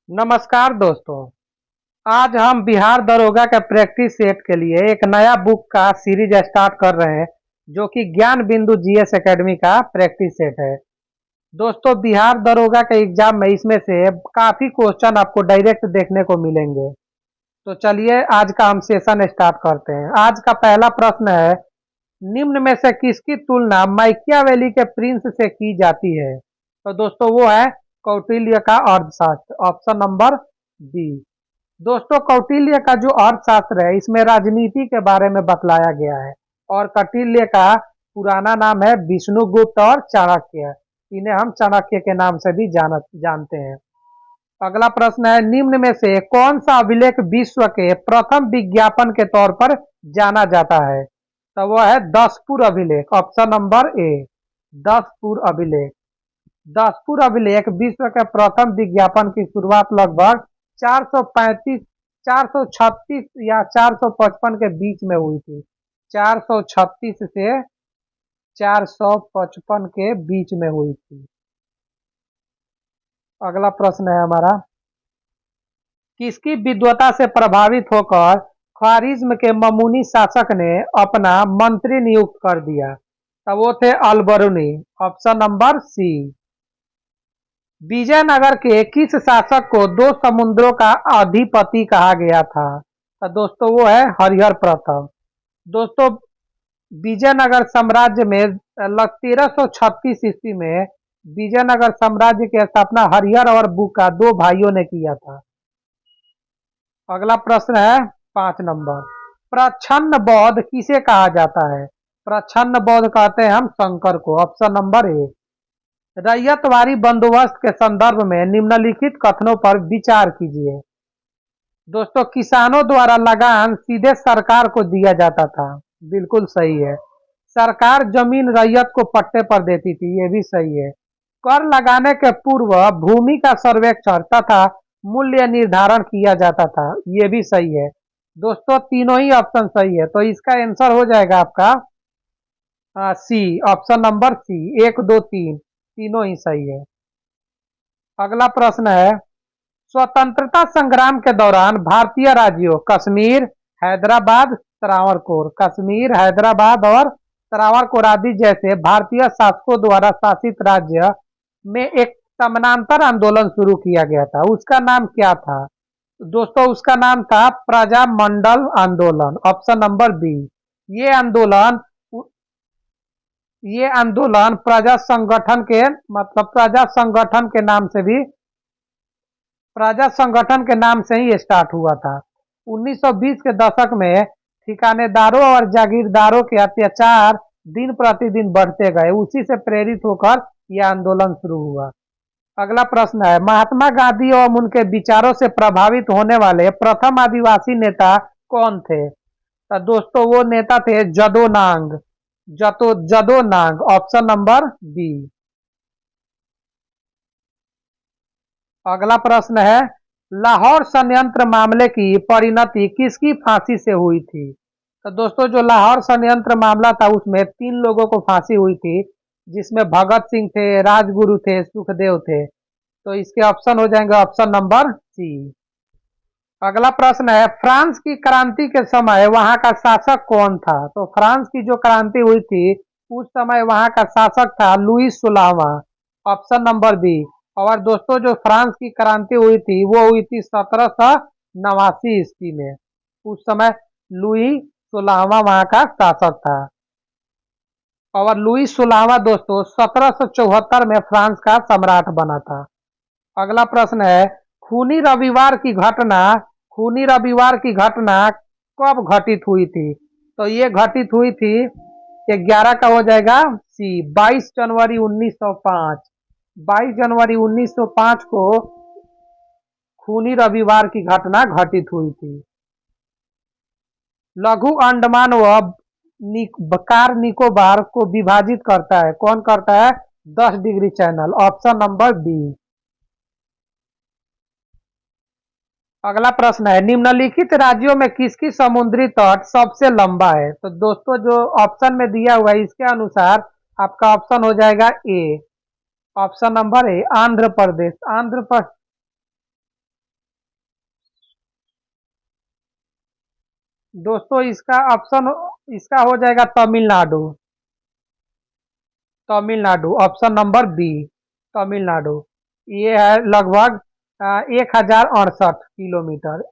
नमस्कार दोस्तों। आज हम बिहार दरोगा के प्रैक्टिस सेट के लिए एक नया बुक का सीरीज स्टार्ट कर रहे हैं, जो कि ज्ञान बिंदु जीएस एकेडमी का प्रैक्टिस सेट है। दोस्तों, बिहार दरोगा के एग्जाम में इसमें से काफी क्वेश्चन आपको डायरेक्ट देखने को मिलेंगे। तो चलिए आज का हम सेशन स्टार्ट करते हैं। आज का पहला प्रश्न है, निम्न में से किसकी तुलना माइकियावेली के प्रिंस से की जाती है? तो दोस्तों वो है कौटिल्य का अर्थशास्त्र, ऑप्शन नंबर बी। दोस्तों, कौटिल्य का जो अर्थशास्त्र है इसमें राजनीति के बारे में बतलाया गया है, और कौटिल्य का पुराना नाम है विष्णुगुप्त और चाणक्य। इन्हें हम चाणक्य के नाम से भी जानते हैं। अगला प्रश्न है, निम्न में से कौन सा अभिलेख विश्व के प्रथम विज्ञापन के तौर पर जाना जाता है? तो वह है दसपुर अभिलेख, ऑप्शन नंबर ए। दसपुर अभिलेख। दसपुर अभिलेख विश्व के प्रथम विज्ञापन की शुरुआत लगभग 435 436 या 455 के बीच में हुई थी। 436 से 455 के बीच में हुई थी। अगला प्रश्न है हमारा, किसकी विद्वता से प्रभावित होकर ख्वारिज्म के ममूनी शासक ने अपना मंत्री नियुक्त कर दिया? तब वो थे Alberuni, option number C. Vijayanagara के किस शासक को दो समुद्रों का अधिपति कहा गया था? तो दोस्तों वो है हरिहर प्रथम। दोस्तों, विजयनगर साम्राज्य में 1336 ईस्वी में विजयनगर साम्राज्य की स्थापना हरिहर और बुका दो भाइयों ने किया था। अगला प्रश्न है 5 नंबर, प्रच्छन्न बौद्ध किसे कहा जाता है? प्रच्छन्न बौद्ध कहते हैं हम शंकर को, ऑप्शन नंबर ए। रैयतवारी बंदोबस्त के संदर्भ में निम्नलिखित कथनों पर विचार कीजिए। दोस्तों, किसानों द्वारा लगान सीधे सरकार को दिया जाता था, बिल्कुल सही है। सरकार जमीन रैयत को पट्टे पर देती थी, ये भी सही है। कर लगाने के पूर्व भूमि का सर्वेक्षण तथा मूल्य निर्धारण किया जाता था, ये भी सही है। दोस्तों, तीनों ही ऑप्शन सही है, तो इसका आंसर हो जाएगा आपका सी, ऑप्शन नंबर सी। 1 2 3 तीनों ही सही है। अगला प्रश्न है, स्वतंत्रता संग्राम के दौरान भारतीय राज्यों कश्मीर, हैदराबाद, त्रावणकोर, कश्मीर, हैदराबाद और त्रावणकोर आदि जैसे भारतीय शासकों द्वारा शासित राज्य में एक समानांतर आंदोलन शुरू किया गया था, उसका नाम क्या था? दोस्तों, उसका नाम था प्रजामंडल आंदोलन, ऑप्शन नंबर बी। ये आंदोलन ये आंदोलन प्रजा संगठन के मतलब प्रजा संगठन के नाम से ही स्टार्ट हुआ था। 1920 के दशक में ठिकानेदारों और जागीरदारों के अत्याचार दिन प्रतिदिन बढ़ते गए, उसी से प्रेरित होकर यह आंदोलन शुरू हुआ। अगला प्रश्न है, महात्मा गांधी एवं उनके विचारों से प्रभावित होने वाले प्रथम आदिवासी नेता कौन थे? तो दोस्तों वो नेता थे जदो नांग, ऑप्शन नंबर बी। अगला प्रश्न है, लाहौर षड्यंत्र मामले की परिणति किसकी फांसी से हुई थी? तो दोस्तों जो लाहौर षड्यंत्र मामला था उसमें 3 लोगों को फांसी हुई थी, जिसमें भगत सिंह थे, राजगुरु थे, सुखदेव थे। तो इसके ऑप्शन हो जाएंगे ऑप्शन नंबर सी। अगला प्रश्न है, फ्रांस की क्रांति के समय वहां का शासक कौन था? तो फ्रांस की जो क्रांति हुई थी उस समय वहां का शासक था लुई 16वां, ऑप्शन नंबर बी। और दोस्तों जो फ्रांस की क्रांति हुई थी वो हुई थी 1789 ईस्वी में। उस समय लुई 16वां वहां का शासक था। और लुई 16वां दोस्तों 1774 में फ्रांस का सम्राट बना था। अगला प्रश्न है, खूनी रविवार की घटना कब घटित हुई थी? तो ये घटित हुई थी 11 का हो जाएगा सी, 22 जनवरी 1905। 22 जनवरी 1905 को खूनी रविवार की घटना घटित हुई थी। लघु अंडमान व कार निकोबार को विभाजित करता है, कौन करता है? 10 degree channel, option number B. अगला प्रश्न है, निम्नलिखित राज्यों में किसकी समुद्री तट सबसे लंबा है? तो दोस्तों जो ऑप्शन में दिया हुआ है इसके अनुसार आपका ऑप्शन हो जाएगा A, option number A, Andhra Pradesh. दोस्तों इसका ऑप्शन इसका हो जाएगा Tamil Nadu. Tamil Nadu option number B, Tamil Nadu. ये है लगभग 1068 किलोमीटर।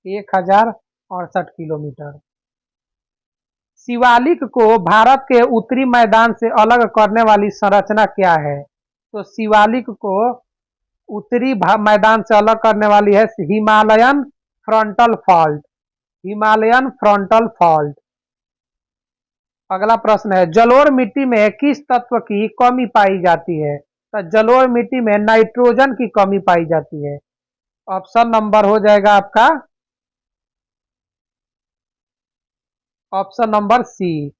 1068 किलोमीटर। शिवालिक को भारत के उत्तरी मैदान से अलग करने वाली संरचना क्या है? तो शिवालिक को उत्तरी मैदान से अलग करने वाली है Himalayan frontal fault. Himalayan frontal fault. अगला प्रश्न है, जलोढ़ मिट्टी में किस तत्व की कमी पाई जाती है? तो जलोढ़ मिट्टी में नाइट्रोजन की कमी पाई जाती है। ऑप्शन नंबर हो जाएगा आपका ऑप्शन नंबर सी,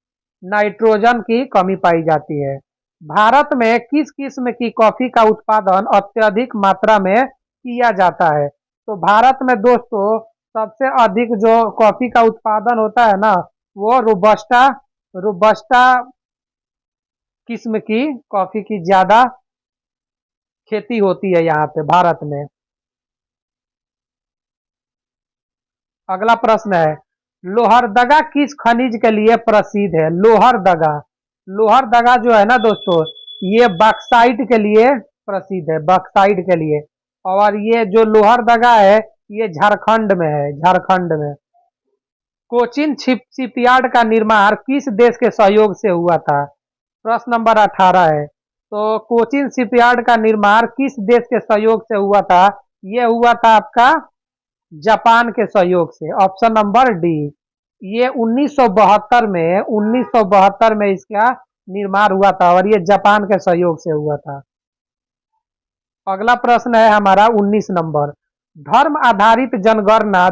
नाइट्रोजन की कमी पाई जाती है। भारत में किस किस्म की कॉफी का उत्पादन अत्यधिक मात्रा में किया जाता है? तो भारत में दोस्तों सबसे अधिक जो कॉफी का उत्पादन होता है ना, वो रोबस्टा रोबस्टा किस्म की कॉफी की ज्यादा खेती होती है यहाँ पे भारत में। अगला प्रश्न है, लोहरदगा किस खनिज के लिए प्रसिद्ध है? लोहरदगा। लोहरदगा जो है ना दोस्तों, ये बॉक्साइट के लिए प्रसिद्ध है, बॉक्साइट के लिए। और ये जो लोहरदगा है, ये झारखंड में है, झारखंड में। कोचिन शिपयार्ड का निर्माण किस देश के सहयोग से हुआ था? प्रश्न नंबर 18 है। तो कोचिन शिपयार्ड का निर्माण किस देश के सहयोग से हुआ था? ये हुआ था आपका जापान के सहयोग से। Option number D. ये 1972 में इसका निर्माण हुआ था और ये जापान के सहयोग से हुआ था। अगला प्रश्न है हमारा 19 नंबर। धर्म आधारित जनगणना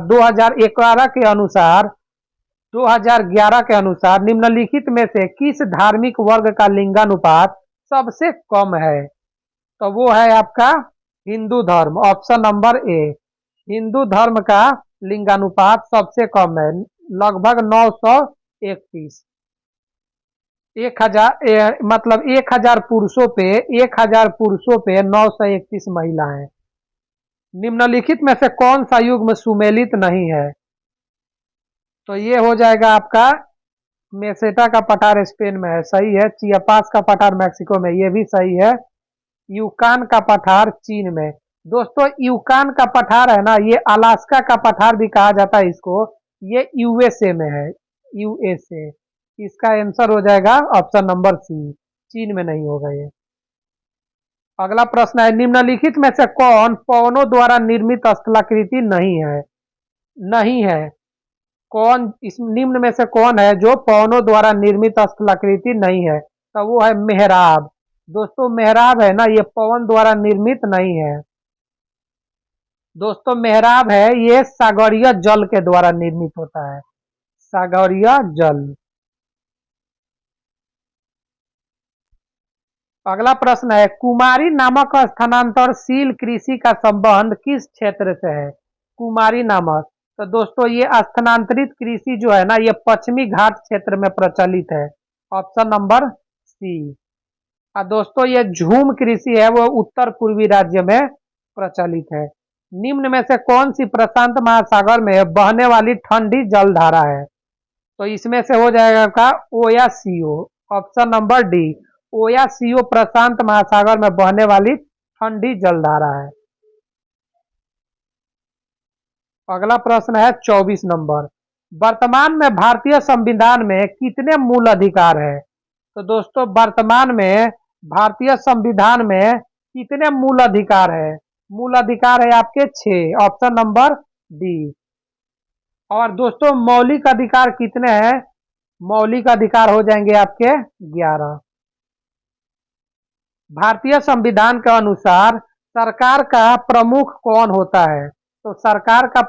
2011 के अनुसार निम्नलिखित में से किस धार्मिक वर्ग का लिंगानुपात सबसे कम है? तो वो है आपका हिंदू धर्म। ऑप्शन नंबर ए। हिंदू धर्म का लिंगानुपात सबसे कम है, लगभग 931। 1000 मतलब 1000 पुरुषों पे 931 महिलाएं। निम्नलिखित में से कौन सा युग्म सुमेलित नहीं है? तो ये हो जाएगा आपका मेसेटा का पठार स्पेन में है, सही है। चियापास का पठार मैक्सिको में, ये भी सही है। यूकान का पठार चीन में। दोस्तों यूकान का पठार है ना, ये अलास्का का पठार भी कहा जाता है इसको। ये यूएसए में है, यूएसए। इसका आंसर हो जाएगा ऑप्शन नंबर सी, चीन में नहीं होगा ये। अगला प्रश्न है, निम्नलिखित में से कौन पवनों द्वारा निर्मित स्थलाकृति नहीं है? नहीं है। कौन इस निम्न में से कौन है जो पवनों द्वारा निर्मित स्थलाकृति नहीं है? तो वो है मेहराब। दोस्तों मेहराब है ना, ये पवन द्वारा निर्मित नहीं है। दोस्तों मेहराब है, ये सागरीय जल के द्वारा निर्मित होता है, सागरीय जल। अगला प्रश्न है, कुमारी नामक स्थानांतरशील कृषि का संबंध किस क्षेत्र से है? कुमारी नामक। तो दोस्तों ये स्थानांतरित कृषि जो है ना, ये पश्चिमी घाट क्षेत्र में प्रचलित है। Option number C. और दोस्तों ये झूम कृषि है, वो उत्तर पूर्वी राज्य में प्रचलित है। निम्न में से कौन सी प्रशांत महासागर में बहने वाली ठंडी जलधारा है? तो इसमें से हो जाएगा आपका ओयासीओ। ऑप्शन नंबर डी, ओयासीओ प्रशांत महासागर में बहने वाली ठंडी जलधारा है। अगला प्रश्न है 24 नंबर। वर्तमान में भारतीय संविधान में कितने मूल अधिकार है? तो दोस्तों वर्तमान में भारतीय संविधान में कितने मूल अधिकार है? मूल अधिकार है आपके 6। Option number D. और दोस्तों मौलिक अधिकार कितने हैं? मौलिक अधिकार हो जाएंगे आपके 11। भारतीय संविधान के अनुसार सरकार का प्रमुख कौन होता है? तो सरकार का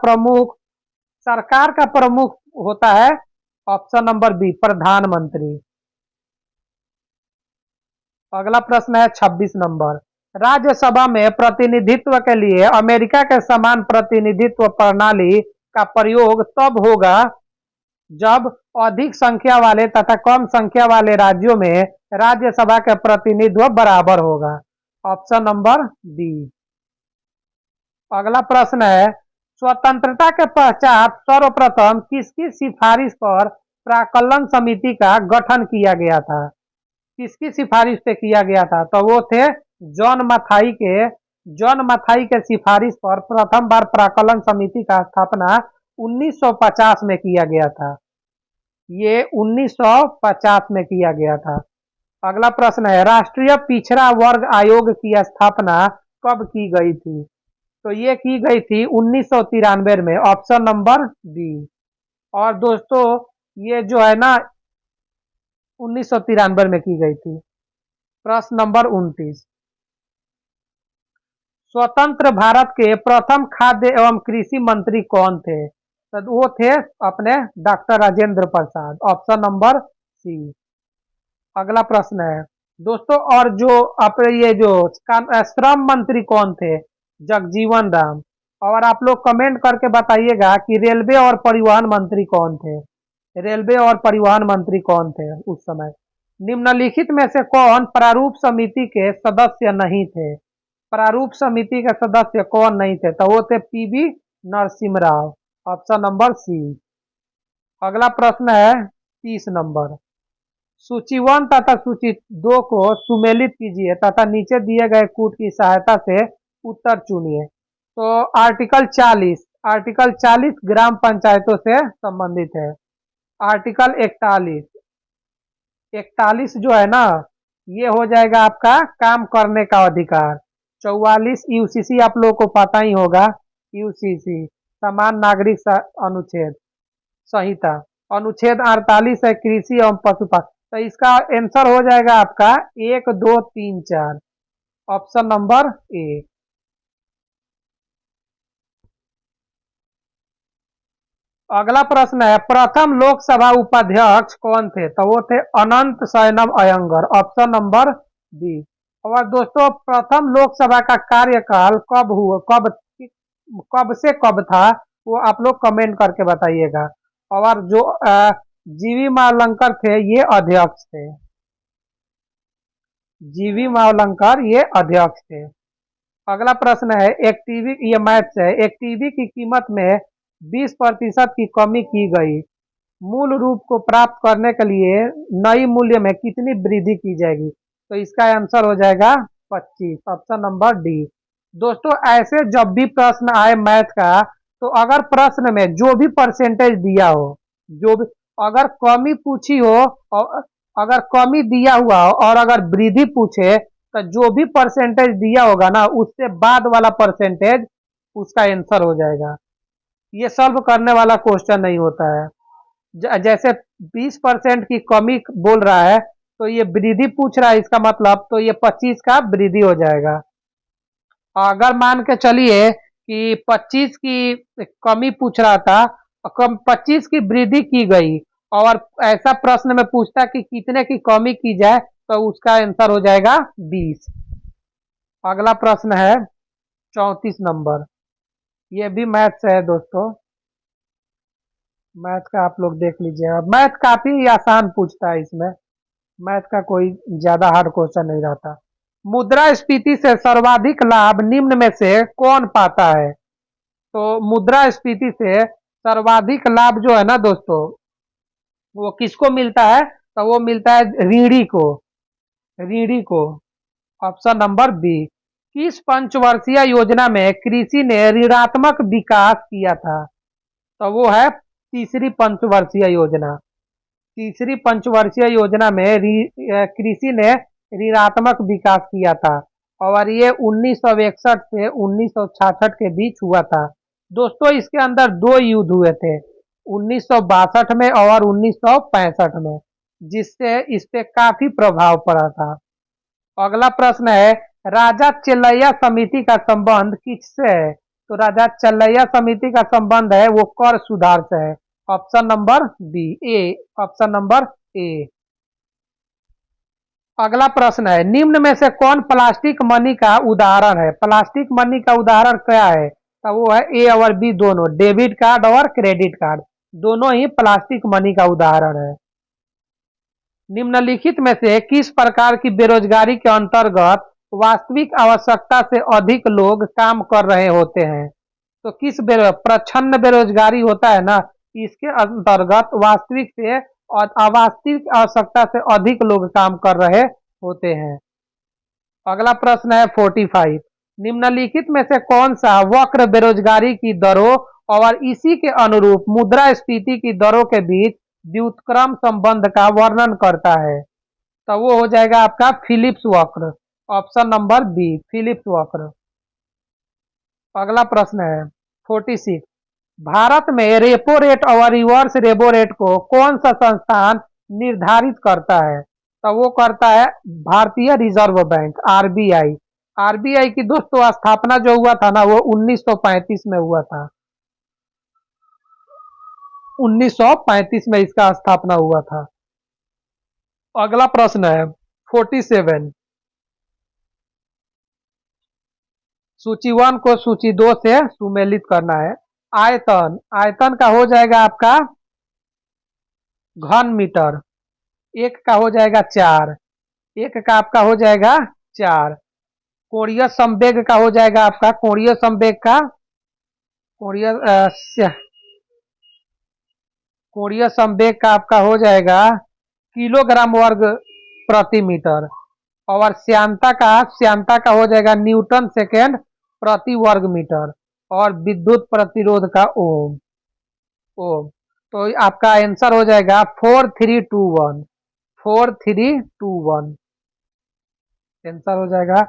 प्रमुख होता है ऑप्शन नंबर बी, प्रधानमंत्री। अगला प्रश्न है 26 नंबर। राज्यसभा में प्रतिनिधित्व के लिए अमेरिका के समान प्रतिनिधित्व प्रणाली का प्रयोग तब होगा जब अधिक संख्या वाले तथा कम संख्या वाले राज्यों में राज्यसभा के प्रतिनिधित्व बराबर होगा। Option number B. अगला प्रश्न है स्वतंत्रता के पश्चात सर्वप्रथम किसकी सिफारिश पर प्राक्कलन समिति का गठन किया गया था? किसकी सिफारिश पे किया गया था? तो वो थे जॉन मथाई के सिफारिश पर प्रथम बार प्राक्कलन समिति का स्थापना 1950 में किया गया था। ये 1950 में किया गया था। अगला प्रश्न है, राष्ट्रीय पिछड़ा वर्ग आयोग की स्थापना कब की गई थी? तो ये की गई थी 1993 में, ऑप्शन नंबर बी। और दोस्तों ये जो है ना 1993 में की गई थी। प्रश्न नंबर 29, स्वतंत्र भारत के प्रथम खाद्य एवं कृषि मंत्री कौन थे? तो वो थे अपने doctor Rajendra Prasad, option number C. अगला प्रश्न है दोस्तों, और जो अपने ये जो श्रम मंत्री कौन थे? जगजीवन राम। और आप लोग कमेंट करके बताइएगा कि रेलवे और परिवहन मंत्री कौन थे? रेलवे और परिवहन मंत्री कौन थे उस समय? निम्नलिखित में से कौन प्रारूप समिति के सदस्य नहीं थे? प्रारूप समिति के सदस्य कौन नहीं थे? तो वो थे P V Narasimha Rao, option number C. अगला प्रश्न है 30 नंबर, सूची 1 तथा सूची 2 को सुमेलित कीजिए तथा नीचे दिए गए कूट की सहायता से उत्तर चुनिए। तो आर्टिकल 40 ग्राम पंचायतों से संबंधित है। आर्टिकल 41 जो है ना, ये हो जाएगा आपका काम करने का अधिकार। 44 यूसीसी आप लोगों को पता ही होगा, यूसीसी समान नागरिक अनुच्छेद संहिता। अनुच्छेद 48 है कृषि एवं पशुपालन। तो इसका आंसर हो जाएगा आपका 1 2 3 4, ऑप्शन नंबर ए। अगला प्रश्न है, प्रथम लोकसभा उपाध्यक्ष कौन थे? तो वो थे अनंत शयनम अयंगर, ऑप्शन नंबर बी। और दोस्तों प्रथम लोकसभा का कार्यकाल कब से कब था, वो आप लोग कमेंट करके बताइएगा। और जो जीवी मावलंकर थे ये अध्यक्ष थे। जीवी मावलंकर ये अध्यक्ष थे। अगला प्रश्न है, एक टीवी, ये मैथ्स है, एक टीवी की कीमत में 20% की कमी की गई, मूल रूप को प्राप्त करने के लिए नई मूल्य में कितनी वृद्धि की जाएगी? तो इसका आंसर हो जाएगा 25, ऑप्शन नंबर डी। दोस्तों ऐसे जब भी प्रश्न आए मैथ का, तो अगर प्रश्न में जो भी परसेंटेज दिया हो, जो भी अगर कमी पूछी हो और अगर कमी दिया हुआ हो और अगर वृद्धि पूछे, तो जो भी परसेंटेज दिया होगा ना उससे बाद वाला परसेंटेज उसका आंसर हो जाएगा। ये सॉल्व करने वाला क्वेश्चन नहीं होता है। जैसे 20% की कमी बोल रहा है तो ये वृद्धि पूछ रहा है, इसका मतलब तो ये 25 का वृद्धि हो जाएगा। अगर मान के चलिए कि 25 की कमी पूछ रहा था, 25 की वृद्धि की गई और ऐसा प्रश्न में पूछता कि कितने की कमी की जाए, तो उसका आंसर हो जाएगा 20। अगला प्रश्न है 34 नंबर, ये भी मैथ्स है दोस्तों। मैथ का आप लोग देख लीजिएगा, मैथ काफी आसान पूछता है, इसमें मैथ का कोई ज्यादा हार्ड क्वेश्चन नहीं रहता। मुद्रास्फीति से सर्वाधिक लाभ निम्न में से कौन पाता है? तो मुद्रास्फीति से सर्वाधिक लाभ जो है ना दोस्तों, वो किसको मिलता है? तो वो मिलता है रीढ़ी को, ऑप्शन नंबर बी। किस पंचवर्षीय योजना में कृषि ने ऋणात्मक विकास किया था? तो वो है तीसरी पंचवर्षीय योजना। तीसरी पंचवर्षीय योजना में कृषि ने ऋणात्मक विकास किया था और ये 1961 से 1966 के बीच हुआ था। दोस्तों इसके अंदर 2 युद्ध हुए थे, 1962 में और 1965 में, जिससे इस पे काफी प्रभाव पड़ा था। अगला प्रश्न है, राजा चेल्लैया समिति का संबंध किससे है? तो राजा चेल्लैया समिति का संबंध है वो कर सुधार से है, option number B A, option number A. अगला प्रश्न है, निम्न में से कौन प्लास्टिक मनी का उदाहरण है? प्लास्टिक मनी का उदाहरण क्या है? तो वो है ए और बी दोनों, डेबिट कार्ड और क्रेडिट कार्ड, दोनों ही प्लास्टिक मनी का उदाहरण है। निम्नलिखित में से किस प्रकार की बेरोजगारी के अंतर्गत वास्तविक आवश्यकता से अधिक लोग काम कर रहे होते हैं? तो किस प्रच्छन्न बेरोजगारी होता है ना, इसके अंतर्गत वास्तविक से और अवास्तविक आवश्यकता से अधिक लोग काम कर रहे होते हैं। अगला प्रश्न है 45। निम्नलिखित में से कौन सा वक्र बेरोजगारी की दरों और इसी के अनुरूप मुद्रास्फीति की दरों के बीच व्युत्क्रम संबंध का वर्णन करता है? तो वो हो जाएगा आपका फिलिप्स वक्र, ऑप्शन नंबर बी, फिलिप्स वक्र। अगला प्रश्न है 46। भारत में रेपो रेट और रिवर्स रेपो रेट को कौन सा संस्थान निर्धारित करता है? तो वो करता है भारतीय रिजर्व बैंक, आरबीआई। आरबीआई की दोस्तों स्थापना जो हुआ था ना, वो 1935 में हुआ था। 1935 में इसका स्थापना हुआ था। अगला प्रश्न है 47। सूची 1 को सूची 2 से सुमेलित करना है। आयतन, आयतन का हो जाएगा आपका घन मीटर, एक का हो जाएगा 4, एक का आपका हो जाएगा 4। कोणीय संवेग का हो जाएगा आपका, कोणीय संवेग का कोणीय संवेग का आपका हो जाएगा किलोग्राम वर्ग प्रति मीटर, और श्यानता का हो जाएगा न्यूटन सेकेंड प्रति वर्ग मीटर, और विद्युत प्रतिरोध का ओम। ओम तो आपका आंसर हो जाएगा 4321, 4321। आंसर हो जाएगा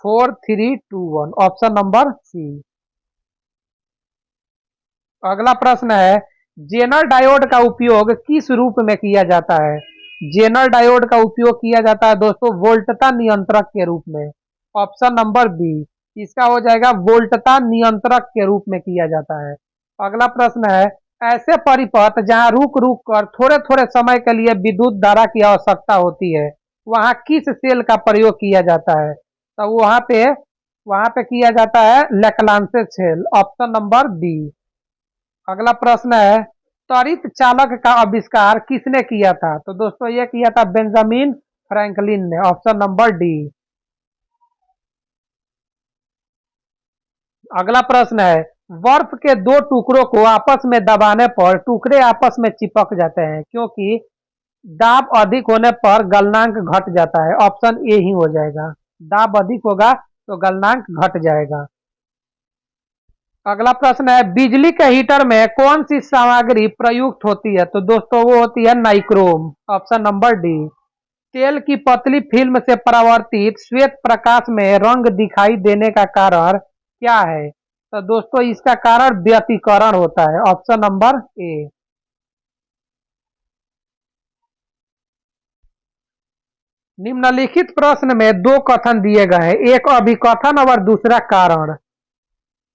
4321, ऑप्शन नंबर सी। अगला प्रश्न है जेनर डायोड का उपयोग किस रूप में किया जाता है? जेनर डायोड का उपयोग किया जाता है दोस्तों वोल्टता नियंत्रक के रूप में, ऑप्शन नंबर बी। इसका हो जाएगा वोल्टता नियंत्रक के रूप में किया जाता है। अगला प्रश्न है ऐसे परिपथ जहां रुक रुक कर थोड़े थोड़े समय के लिए विद्युत धारा की आवश्यकता होती है, वहां किस सेल का प्रयोग किया जाता है? तो वहां पे किया जाता है लेक्लांसे सेल, ऑप्शन नंबर बी। अगला प्रश्न है त्वरित चालक का आविष्कार किसने किया था? तो दोस्तों ये किया था बेंजामिन फ्रैंकलिन ने, ऑप्शन नंबर डी। अगला प्रश्न है बर्फ के दो टुकड़ों को आपस में दबाने पर टुकड़े आपस में चिपक जाते हैं क्योंकि दाब अधिक होने पर गलनांक घट जाता है, ऑप्शन ए ही हो जाएगा। दाब अधिक होगा तो गलनांक घट जाएगा। अगला प्रश्न है बिजली के हीटर में कौन सी सामग्री प्रयुक्त होती है? तो दोस्तों वो होती है नाइक्रोम, ऑप्शन नंबर डी। तेल की पतली फिल्म से परावर्तित श्वेत प्रकाश में रंग दिखाई देने का कारण क्या है? तो दोस्तों इसका कारण व्यतिकरण होता है, ऑप्शन नंबर ए। निम्नलिखित प्रश्न में दो कथन दिए गए हैं, एक अभिकथन और दूसरा कारण।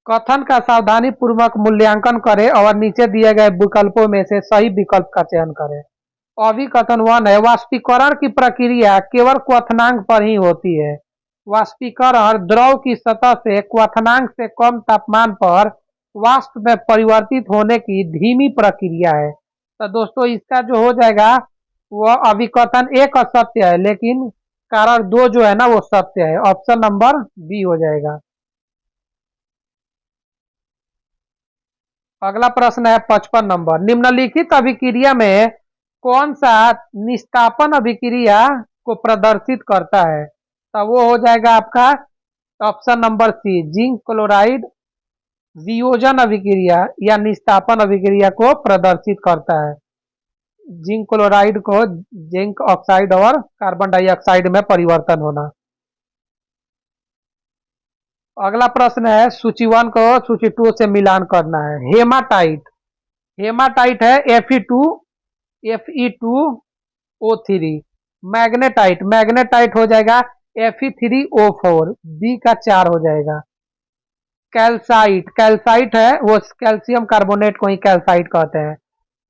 कथन का सावधानी पूर्वक मूल्यांकन करें और नीचे दिए गए विकल्पों में से सही विकल्प का चयन करें। अभिकथन 1 है वाष्पीकरण की प्रक्रिया केवल क्वथनांक पर ही होती है। वाष्पीकरण द्रव की सतह से क्वथनांक से कम तापमान पर वाष्प में परिवर्तित होने की धीमी प्रक्रिया है। तो दोस्तों इसका जो हो जाएगा वह अभिकथन 1 असत्य है, लेकिन कारण 2 जो है ना वो सत्य है, ऑप्शन नंबर बी हो जाएगा। अगला प्रश्न है 55 नंबर। निम्नलिखित अभिक्रिया में कौन सा निस्तापन अभिक्रिया को प्रदर्शित करता है? तो वो हो जाएगा आपका option number C, zinc chloride वियोजन अभिक्रिया या निस्तापन अभिक्रिया को प्रदर्शित करता है। जिंक क्लोराइड को जिंक ऑक्साइड और कार्बन डाइऑक्साइड में परिवर्तन होना। अगला प्रश्न है सूची 1 को सूची 2 से मिलान करना है। हेमाटाइट, हेमाटाइट है Fe2O3। मैग्नेटाइट, मैग्नेटाइट हो जाएगा Fe3O4, बी का 4 हो जाएगा। कैल्साइट, कैल्साइट है वो कैल्शियम कार्बोनेट को ही कैल्साइट कहते हैं,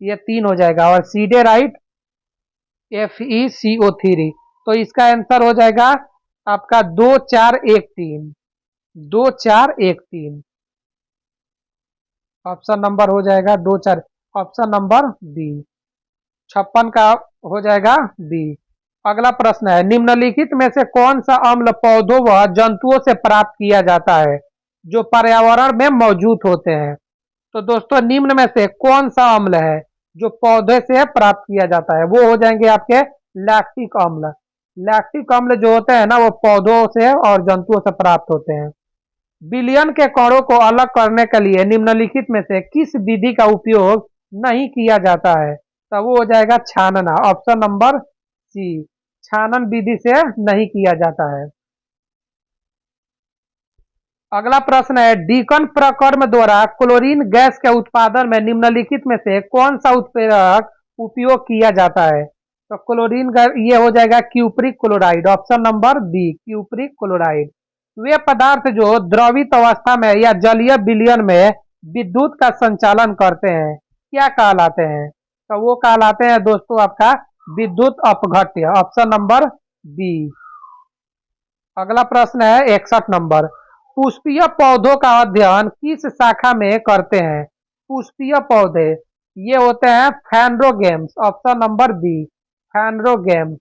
ये 3 हो जाएगा। और सीडेराइट FeCO3, तो इसका आंसर हो जाएगा आपका 2413, 2413, ऑप्शन नंबर हो जाएगा 24, ऑप्शन नंबर बी। 56 का हो जाएगा बी। अगला प्रश्न है निम्नलिखित में से कौन सा अम्ल पौधों व जंतुओं से प्राप्त किया जाता है? जो पर्यावरण में मौजूद होते हैं। तो दोस्तों निम्न में से कौन सा अम्ल है जो पौधे से प्राप्त किया जाता है? वो हो जाएंगे आपके लैक्टिक अम्ल। लैक्टिक अम्ल जो होते हैं ना वो पौधों से और जंतुओं से प्राप्त होते हैं। बिलियन के कणों को अलग करने के लिए निम्नलिखित में से किस विधि का उपयोग नहीं किया जाता है? तो वो हो जाएगा छानना, ऑप्शन नंबर सी। छानन विधि से नहीं किया जाता है। अगला प्रश्न है, डीकन प्रक्रम द्वारा क्लोरीन गैस के उत्पादन में निम्नलिखित में से कौन सा उत्प्रेरक उपयोग किया जाता है? तो क्लोरीन गैस ये हो जाएगा cupric chloride, option number B cupric chloride. वे पदार्थ जो द्रवित अवस्था में या जलीय विलयन में विद्युत का संचालन करते हैं क्या कहलाते हैं? तो वो कहलाते हैं दोस्तों आपका विद्युत अपघट्य, ऑप्शन नंबर बी। अगला प्रश्न है 61 नंबर, पुष्पीय पौधों का अध्ययन किस शाखा में करते हैं? पुष्पीय पौधे ये होते हैं फैनरोगेम्स, ऑप्शन नंबर बी फैनरोगेम्स।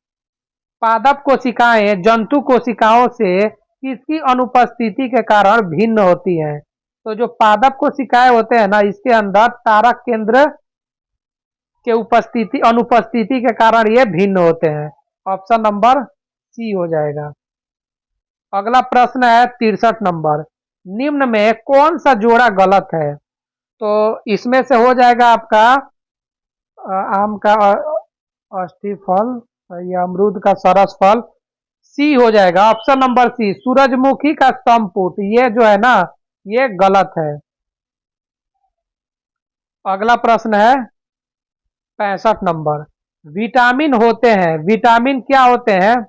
पादप कोशिकाएं जंतु कोशिकाओं से किसकी अनुपस्थिति के कारण भिन्न होती हैं? तो जो पादप कोशिकाएं होते हैं ना इसके अंदर तारक केंद्र के अनुपस्थिति के कारण ये भिन्न होते हैं, ऑप्शन नंबर सी हो जाएगा। अगला प्रश्न है 63 नंबर, निम्न में कौन सा जोड़ा गलत है? तो इसमें से हो जाएगा आपका आम का अस्थि फल या अमरूद का सरस फल, सी हो जाएगा, ऑप्शन नंबर सी सूरजमुखी का संपुट, ये जो है ना ये गलत है। अगला प्रश्न है 65 नंबर, विटामिन होते हैं, विटामिन क्या होते हैं?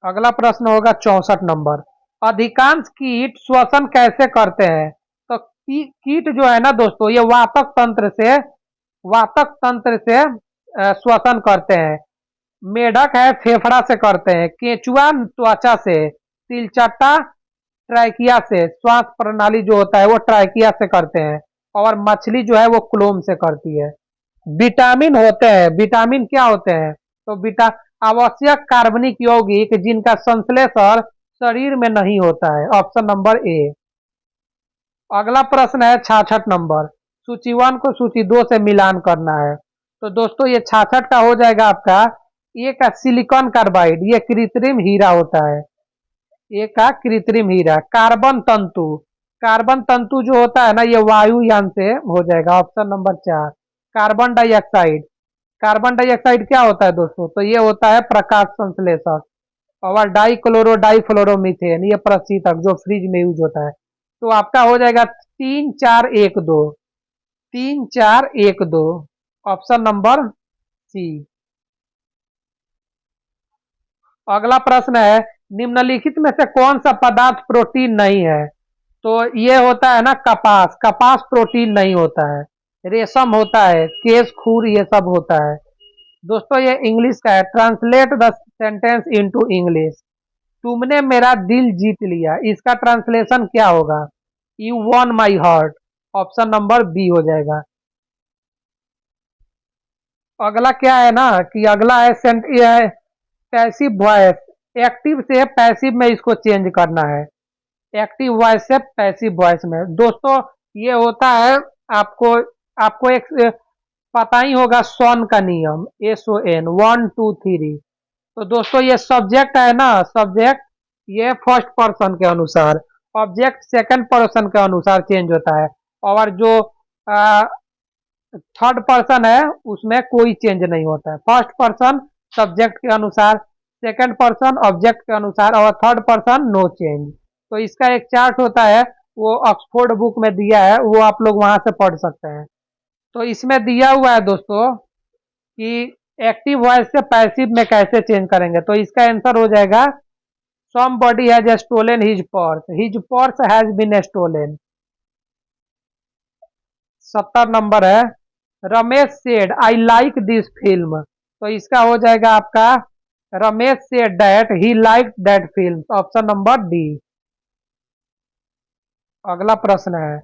अगला प्रश्न होगा 64 नंबर, अधिकांश कीट श्वसन कैसे करते हैं? तो कीट जो है ना दोस्तों ये वातक तंत्र से श्वसन करते हैं। मेढक है फेफड़ा से करते हैं, केंचुआ त्वचा से, तिलचट्टा ट्राइकिया से, श्वास प्रणाली जो होता है वो ट्राइकिया से करते हैं, और मछली जो है वो क्लोम से करती है। विटामिन होते हैं, विटामिन क्या होते हैं? तो आवश्यक कार्बनिक यौगिक जिनका संश्लेषण शरीर में नहीं होता है, ऑप्शन नंबर ए। अगला प्रश्न है 66 नंबर, सूची 1 को सूची 2 से मिलान करना है। तो दोस्तों ये 66 का हो जाएगा आपका ए का सिलिकॉन कार्बाइड, ये कृत्रिम हीरा होता है, ए का कृत्रिम हीरा। कार्बन तंतु जो होता है ना ये वायुयान से हो जाएगा, option number 4। Carbon dioxide, carbon dioxide क्या होता है दोस्तों? तो ये होता है प्रकाश संश्लेषक। और डाइफ्लोरोमीथेन ये प्रशीतक जो फ्रिज में यूज होता है। तो आपका हो जाएगा 3 4 1 2, 3 4 1 2, ऑप्शन नंबर सी। अगला प्रश्न है, निम्नलिखित में से कौन सा पदार्थ प्रोटीन नहीं है? तो ये होता है ना कपास, कपास प्रोटीन नहीं होता है। रेशम होता है, केश खूर ये सब होता है। दोस्तों ये इंग्लिश का है, translate the sentence into English. तुमने मेरा दिल जीत लिया, इसका ट्रांसलेशन क्या होगा? You won my heart, option number B हो जाएगा। अगला क्या है ना कि अगला है पैसिव वॉइस, एक्टिव से पैसिव में इसको चेंज करना है, एक्टिव वॉइस से पैसिव वॉइस में। दोस्तों ये होता है आपको आपको एक पता ही होगा SON का नियम, SON 1 2 3। तो दोस्तों ये सब्जेक्ट है ना, सब्जेक्ट ये फर्स्ट पर्सन के अनुसार, ऑब्जेक्ट सेकंड पर्सन के अनुसार चेंज होता है, और जो थर्ड पर्सन है उसमें कोई चेंज नहीं होता है। फर्स्ट पर्सन सब्जेक्ट के अनुसार, सेकंड पर्सन ऑब्जेक्ट के अनुसार, और थर्ड पर्सन नो चेंज। तो इसका एक चार्ट होता है वो ऑक्सफोर्ड बुक में दिया है, वो आप लोग वहां से पढ़ सकते हैं। तो इसमें दिया हुआ है दोस्तों कि एक्टिव वॉइस से पैसिव में कैसे चेंज करेंगे। तो इसका आंसर हो जाएगा somebody has stolen his purse has been stolen। 70 number है, Ramesh said I like this film. तो इसका हो जाएगा आपका Ramesh said that he like that film, option number D. अगला प्रश्न है,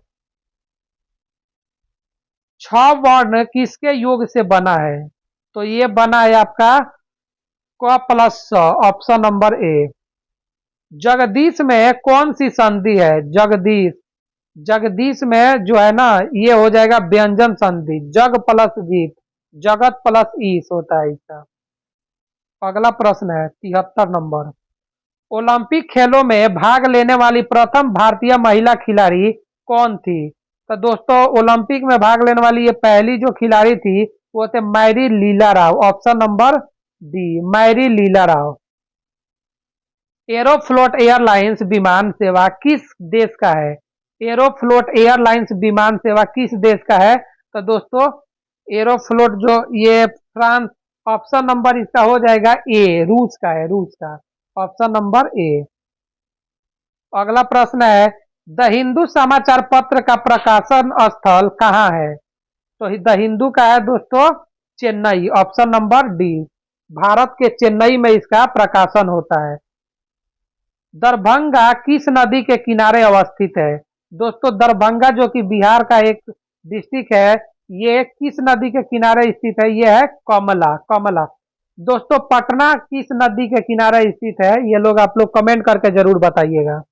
6 वर्ण किसके योग से बना है? तो ये बना है आपका क प्लस स, ऑप्शन नंबर ए। जगदीश में कौन सी संधि है? जगदीश, जगदीश में जो है ना, ये हो जाएगा व्यंजन संधि। जग प्लस दीप, जगत प्लस ईश होता है इसका। अगला प्रश्न है 73 नंबर। ओलंपिक खेलों में भाग लेने वाली प्रथम भारतीय महिला खिलाड़ी कौन थी? तो दोस्तों, ओलंपिक में भाग लेने वाली ये पहली जो खिलाड़ी थी वो थे Mary Leela Rao, option number D, Mary Leela Rao. Aeroflot airlines विमान सेवा किस देश का है? एरोफ्लोट एयरलाइंस विमान सेवा किस देश का है? तो दोस्तों, एरोफ्लोट जो ये फ्रांस, ऑप्शन नंबर इसका हो जाएगा ए, रूस का है, रूस का, ऑप्शन नंबर ए। अगला प्रश्न है, द हिंदू समाचार पत्र का प्रकाशन स्थल कहाँ है? तो द हिंदू का है दोस्तों Chennai, option number D, Bharat के चेन्नई में इसका प्रकाशन होता है। दरभंगा किस नदी के किनारे अवस्थित है? दोस्तों, दरभंगा जो कि बिहार का एक डिस्ट्रिक्ट है, ये किस नदी के किनारे स्थित है? ये है कमला, कमला। दोस्तों, पटना किस नदी के किनारे स्थित है? ये लोग आप लोग कमेंट करके जरूर बताइएगा।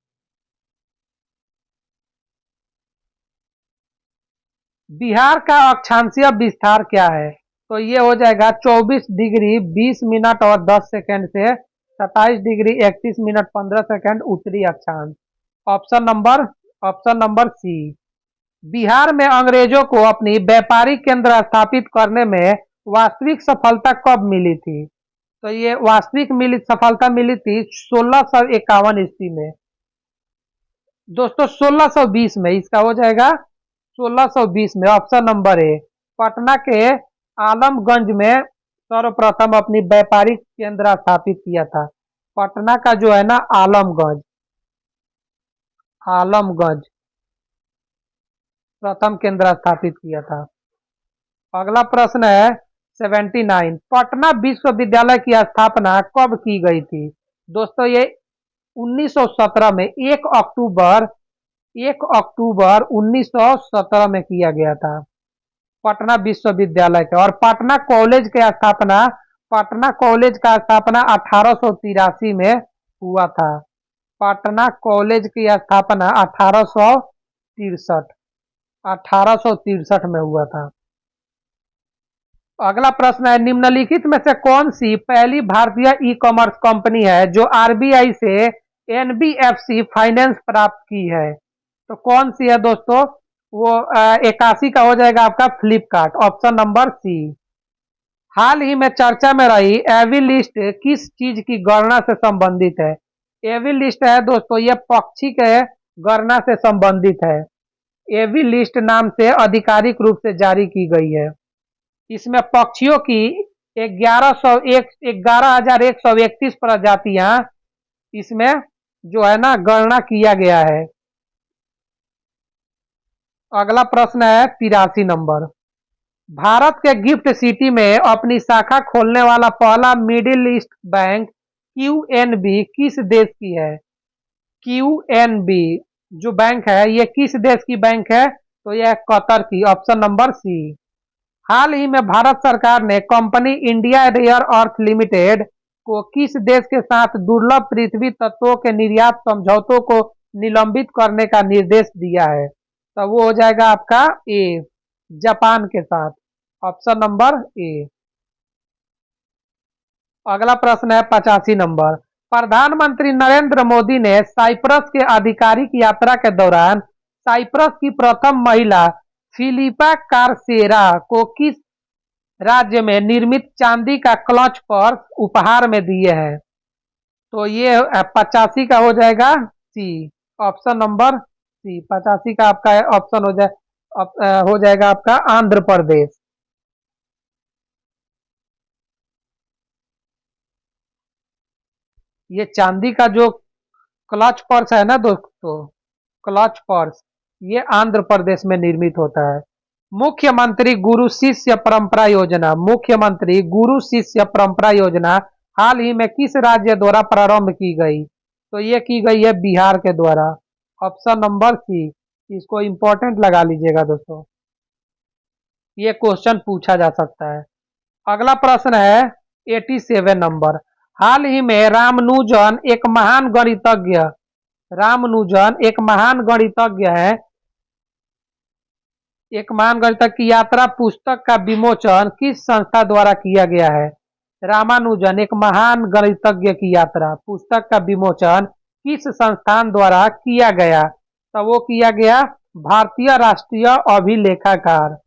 बिहार का अक्षांशीय विस्तार क्या है? तो ये हो जाएगा 24 डिग्री 20 मिनट और 10 सेकंड से 27 डिग्री 31 मिनट 15 सेकंड उत्तरी अक्षांश, option number, option number C. Bihar में अंग्रेजों को अपनी व्यापारिक केंद्र स्थापित करने में वास्तविक सफलता कब मिली थी? तो ये वास्तविक सफलता मिली थी 1651 ईस्वी में। दोस्तों, 1620 में, इसका हो जाएगा 1620 में, ऑप्शन नंबर ए। पटना के आलमगंज में सर्वप्रथम अपनी व्यापारिक केंद्र स्थापित किया था। पटना का जो है ना आलमगंज, आलमगंज प्रथम केंद्र स्थापित किया था। अगला प्रश्न है 79। पटना विश्वविद्यालय की स्थापना कब की गई थी? दोस्तों, ये 1917 में 1 अक्टूबर 1917 में किया गया था, पटना विश्वविद्यालय का। और पटना कॉलेज की स्थापना, पटना कॉलेज का स्थापना 1883 में हुआ था। पटना कॉलेज की स्थापना 1863 में हुआ था। अगला प्रश्न है, निम्नलिखित में से कौन सी पहली भारतीय ई कॉमर्स कंपनी है जो आरबीआई से एनबीएफसी फाइनेंस प्राप्त की है? तो कौन सी है दोस्तों? वो 81 का हो जाएगा आपका फ्लिपकार्ट, ऑप्शन नंबर सी। हाल ही में चर्चा में रही एवी लिस्ट किस चीज की गणना से संबंधित है? एवी लिस्ट है दोस्तों, ये पक्षी के गणना से संबंधित है। एवी लिस्ट नाम से आधिकारिक रूप से जारी की गई है। इसमें पक्षियों की 11,131 प्रजातियां इसमें जो है ना गणना किया गया है। अगला प्रश्न है 83 नंबर। भारत के गिफ्ट सिटी में अपनी शाखा खोलने वाला पहला मिडिल ईस्ट बैंक क्यूएनबी किस देश की है? क्यूएनबी जो बैंक है ये किस देश की बैंक है? तो यह कतर की, ऑप्शन नंबर सी। हाल ही में भारत सरकार ने company India rare earth limited को किस देश के साथ दुर्लभ पृथ्वी तत्वों के निर्यात समझौतों को निलंबित करने का निर्देश दिया है? तो वो हो जाएगा आपका ए, जापान के साथ, ऑप्शन नंबर ए। अगला प्रश्न है 85 नंबर। प्रधानमंत्री नरेंद्र मोदी ने साइप्रस के आधिकारिक यात्रा के दौरान साइप्रस की प्रथम महिला फिलिपा कार्सेरा को किस राज्य में निर्मित चांदी का क्लच पर्स उपहार में दिए हैं? तो ये 85 का हो जाएगा सी, ऑप्शन नंबर सी। 85 का आपका ऑप्शन हो जाएगा आपका आंध्र प्रदेश। ये चांदी का जो क्लच पर्स है ना दोस्तों, क्लच पर्स, ये आंध्र प्रदेश में निर्मित होता है। मुख्यमंत्री गुरु शिष्य परंपरा योजना, मुख्यमंत्री गुरु शिष्य परंपरा योजना हाल ही में किस राज्य द्वारा प्रारंभ की गई? तो ये की गई है बिहार के द्वारा, ऑप्शन नंबर सी। इसको इंपॉर्टेंट लगा लीजिएगा दोस्तों, ये क्वेश्चन पूछा जा सकता है। अगला प्रश्न है 87 नंबर। हाल ही में रामानुजन एक महान गणितज्ञ है, एक महान गणितज्ञ की यात्रा पुस्तक का विमोचन किस संस्था द्वारा किया गया है? रामानुजन एक महान गणितज्ञ की यात्रा पुस्तक का विमोचन किस संस्थान द्वारा किया गया? तो वो किया गया भारतीय राष्ट्रीय अभिलेखागार,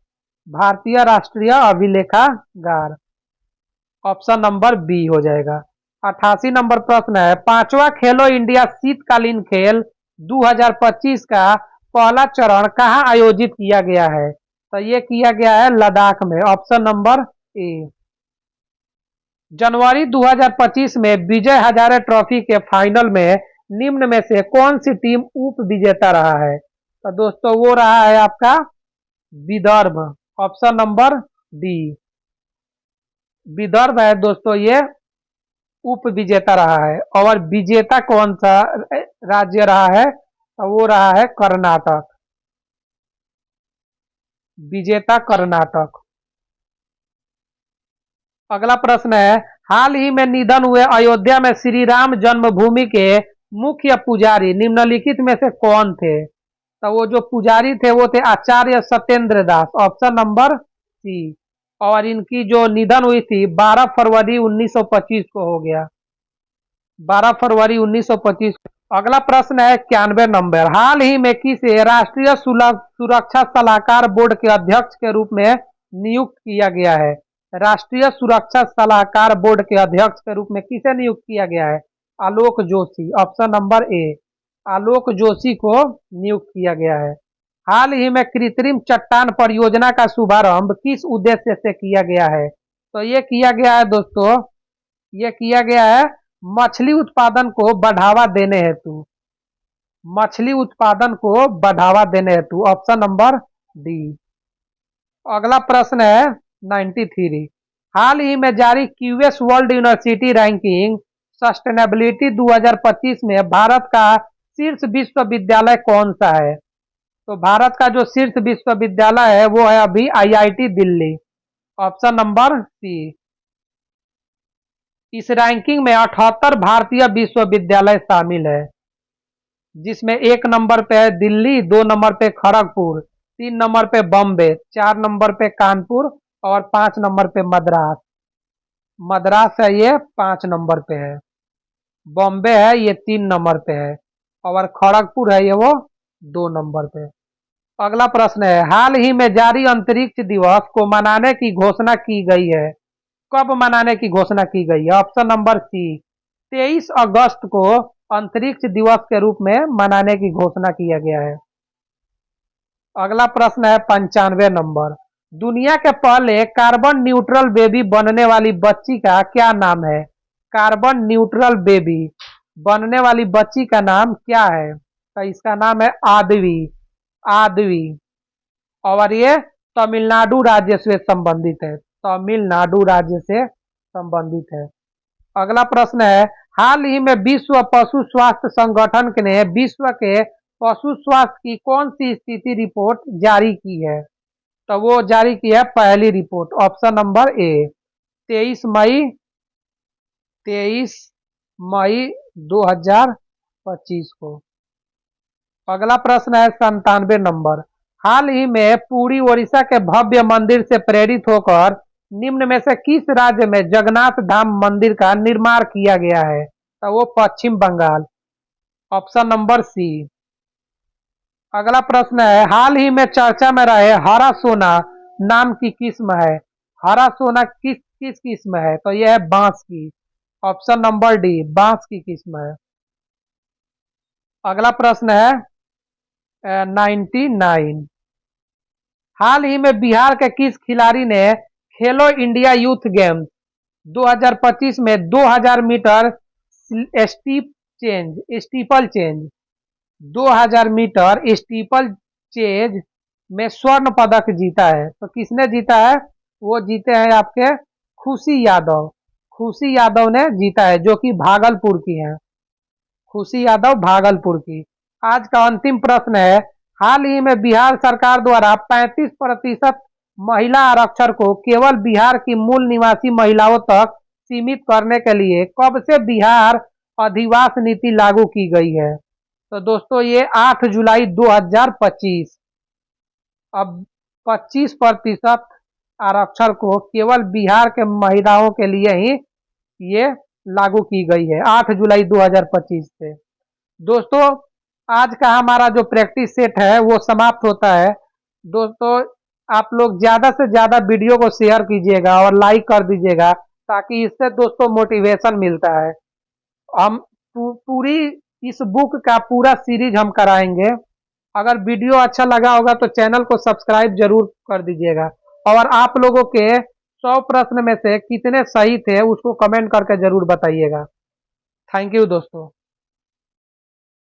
भारतीय राष्ट्रीय अभिलेखागार। ऑप्शन नंबर बी हो जाएगा। 88 नंबर प्रश्न है, पांचवा खेलो इंडिया शीतकालीन खेल 2025 का पहला चरण कहाँ आयोजित किया गया है? तो ये किया गया है लद्दाख में। ऑप्शन नंबर ए। जनवरी 2025 में विजय हजारे ट्रॉफी के फाइनल में निम्न में से कौन सी टीम उप विजेता रहा है? तो दोस्तों वो रहा है आपका Vidarbha. Option number D, Vidarbha है दोस्तों ये उप विजेता रहा है। और विजेता कौन सा राज्य रहा है? तो वो रहा है कर्नाटक, विजेता कर्नाटक। अगला प्रश्न है, हाल ही में निधन हुए अयोध्या में श्री राम जन्मभूमि के मुख्य पुजारी निम्नलिखित में से कौन थे? तो वो जो पुजारी थे वो थे Acharya Satyendra Das. Option number C. और इनकी जो निधन हुई थी 12 फरवरी 1925 को हो गया, 12 फरवरी 1925। अगला प्रश्न है 91 नंबर, हाल ही में किसे राष्ट्रीय सुरक्षा सलाहकार बोर्ड के अध्यक्ष के रूप में नियुक्त किया गया है? राष्ट्रीय सुरक्षा सलाहकार बोर्ड के अध्यक्ष के रूप में किसे नियुक्त किया गया है? आलोक जोशी। ऑप्शन नंबर ए, आलोक जोशी को नियुक्त किया गया है। हाल ही में कृत्रिम चट्टान परियोजना का शुभारंभ किस उद्देश्य से किया गया है? तो ये किया गया है दोस्तों, ये किया गया है मछली उत्पादन को बढ़ावा देने हेतु, मछली उत्पादन को बढ़ावा देने हेतु। Option number D. अगला प्रश्न है 93, हाल ही में जारी QS world university ranking sustainability 2025 में भारत का शीर्ष विश्वविद्यालय कौन सा है? तो भारत का जो शीर्ष विश्वविद्यालय है वो है अभी IIT Delhi. Option number C. इस रैंकिंग में 78 भारतीय विश्वविद्यालय शामिल है, जिसमें 1 नंबर पे है दिल्ली, 2 नंबर पे खड़गपुर, 3 नंबर पे बॉम्बे, 4 नंबर पे कानपुर और 5 नंबर पे मद्रास। मद्रास है ये 5 नंबर पे है, बॉम्बे है ये 3 नंबर पे है और खड़गपुर है ये वो 2 नंबर पे। अगला प्रश्न है, हाल ही में जारी अंतरिक्ष दिवस को मनाने की घोषणा की गई है, कब मनाने की घोषणा की गई है? ऑप्शन नंबर सी, 23 अगस्त को अंतरिक्ष दिवस के रूप में मनाने की घोषणा किया गया है। अगला प्रश्न है 95 नंबर, दुनिया के पहले कार्बन न्यूट्रल बेबी बनने वाली बच्ची का क्या नाम है? कार्बन न्यूट्रल बेबी बनने वाली बच्ची का नाम क्या है? तो इसका नाम है आदवी, आदवी। और ये तमिलनाडु राज्य से संबंधित है, तमिलनाडु राज्य से संबंधित है। अगला प्रश्न है, हाल ही में विश्व पशु स्वास्थ्य संगठन ने विश्व के पशु स्वास्थ्य की कौन सी स्थिति रिपोर्ट जारी की है? तो वो जारी की है पहली रिपोर्ट। ऑप्शन नंबर ए, 23 मई 2025 को। अगला प्रश्न है 97 नंबर, हाल ही में पुरी ओडिशा के भव्य मंदिर से प्रेरित होकर निम्न में से किस राज्य में जगन्नाथ धाम मंदिर का निर्माण किया गया है? तो वो Paschim Bangal. Option number C. अगला प्रश्न है, हाल ही में चर्चा में रहे हरा सोना नाम की किस्म है, हरा सोना किस किस किस्म है? तो यह है बांस की। ऑप्शन नंबर डी, बांस की किस्म है। अगला प्रश्न है 99, हाल ही में बिहार के किस खिलाड़ी ने खेलो इंडिया यूथ गेम्स 2025 में 2000 metre steeple change 2000 metre steeple chase में स्वर्ण पदक जीता है? तो किसने जीता है? वो जीते हैं आपके खुशी यादव, खुशी यादव ने जीता है, जो कि भागलपुर की है, खुशी यादव भागलपुर की। आज का अंतिम प्रश्न है, हाल ही में बिहार सरकार द्वारा 35% महिला आरक्षण को केवल बिहार की मूल निवासी महिलाओं तक सीमित करने के लिए कब से बिहार अधिवास नीति लागू की गई है? तो दोस्तों ये 8 जुलाई 2025। अब 25% आरक्षण को केवल बिहार के महिलाओं के लिए ही ये लागू की गई है 8 जुलाई 2025 से। दोस्तों आज का हमारा जो प्रैक्टिस सेट है वो समाप्त होता है। दोस्तों आप लोग ज़्यादा से ज़्यादा वीडियो को शेयर कीजिएगा और लाइक कर दीजिएगा, ताकि इससे दोस्तों मोटिवेशन मिलता है। हम पूरी इस बुक का पूरा सीरीज हम कराएंगे। अगर वीडियो अच्छा लगा होगा तो चैनल को सब्सक्राइब जरूर कर दीजिएगा, और आप लोगों के 100 प्रश्न में से कितने सही थे उसको कमेंट करके जरूर बताइएगा। थैंक यू दोस्तों।